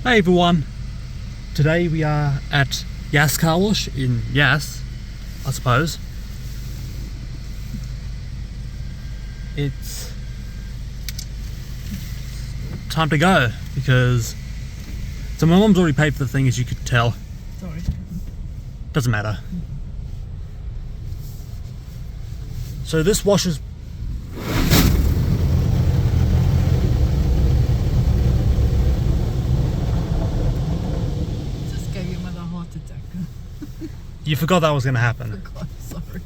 Hey everyone, today we are at Yass Car Wash in Yass, I suppose. It's time to go because my mum's already paid for the thing, as you could tell. Sorry. Doesn't matter. So this wash is Just gave your mother a heart attack. You forgot that was going to happen. God, sorry.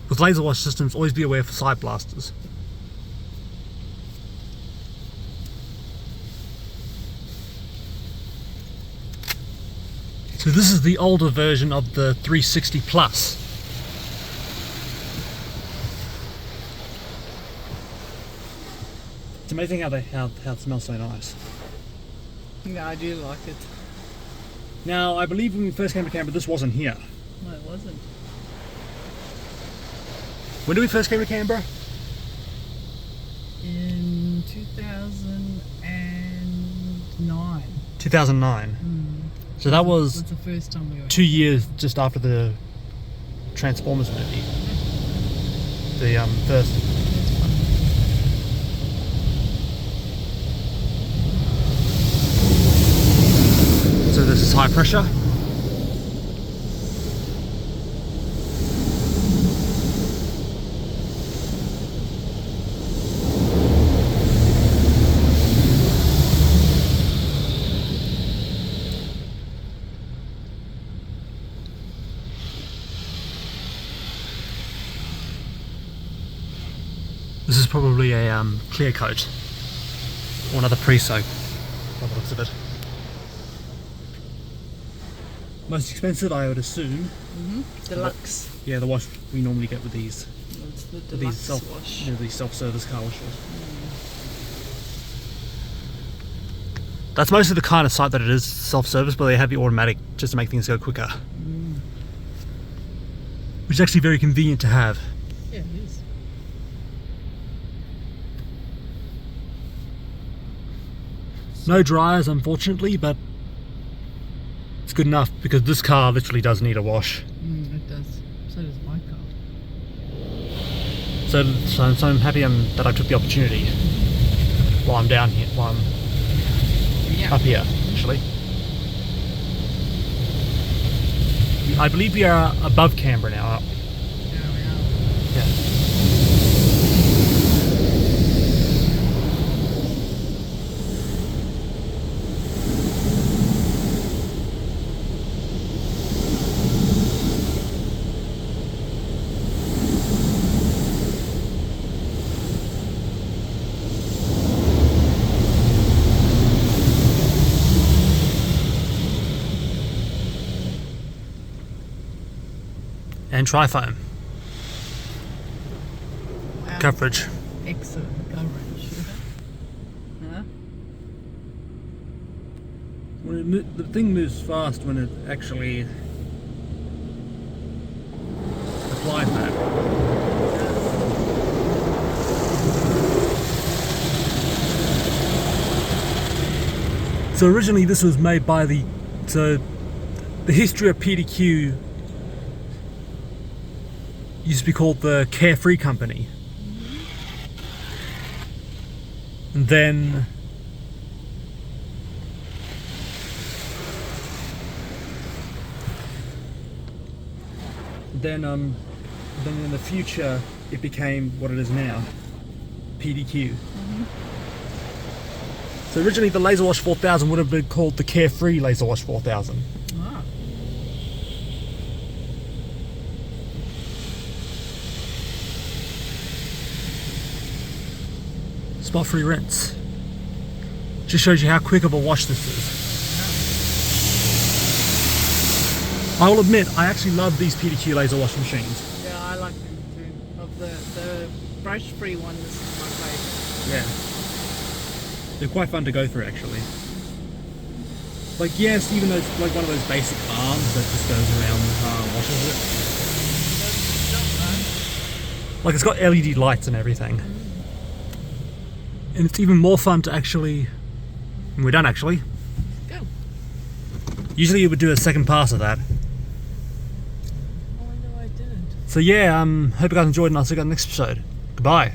With laser wash systems, always be aware for side blasters. So this is the older version of the 360 Plus. It's amazing how it smells so nice. Yeah, I do like it. Now, I believe when we first came to Canberra, this wasn't here. No, it wasn't. When did we first came to Canberra? In 2009. 2009. So that was That's the first time we were 2 years just after the Transformers movie. The first. So this is high pressure. This is probably a clear coat or another pre-soak by the looks of it. Most expensive, I would assume. Deluxe. Yeah, the wash we normally get with these. It's the With deluxe these wash. these self-service car washes. That's mostly the kind of site that it is self-service, but they have the automatic just to make things go quicker. Which is actually very convenient to have. Yeah, it is. No dryers, unfortunately, but it's good enough because this car literally does need a wash. It does. So does my car. So I'm happy that I took the opportunity while I'm down here, while I'm up here, actually. I believe we are above Canberra now. Yeah, we are. Yeah. And tri-foam Wow. coverage. Excellent coverage. Huh? The thing moves fast when it actually applies that. So originally this was made by the history of PDQ used to be called the Carefree Company. And then in the future it became what it is now, PDQ. So originally the Laserwash 4000 would have been called the Carefree Laserwash 4000. Ah. Spot-free rinse. Just shows you how quick of a wash this is. I will admit, I actually love these PDQ laser wash machines. Yeah, I like them too. Of the brush-free one, this is my favourite. Yeah. They're quite fun to go through, actually. Like, yes, even though it's like one of those basic arms that just goes around the car and washes it. Like it's got LED lights and everything. And it's even more fun to actually... We're done actually. Go. Usually you would do a second pass of that. Oh, no, I didn't. So yeah, hope you guys enjoyed and I'll see you guys in the next episode. Goodbye.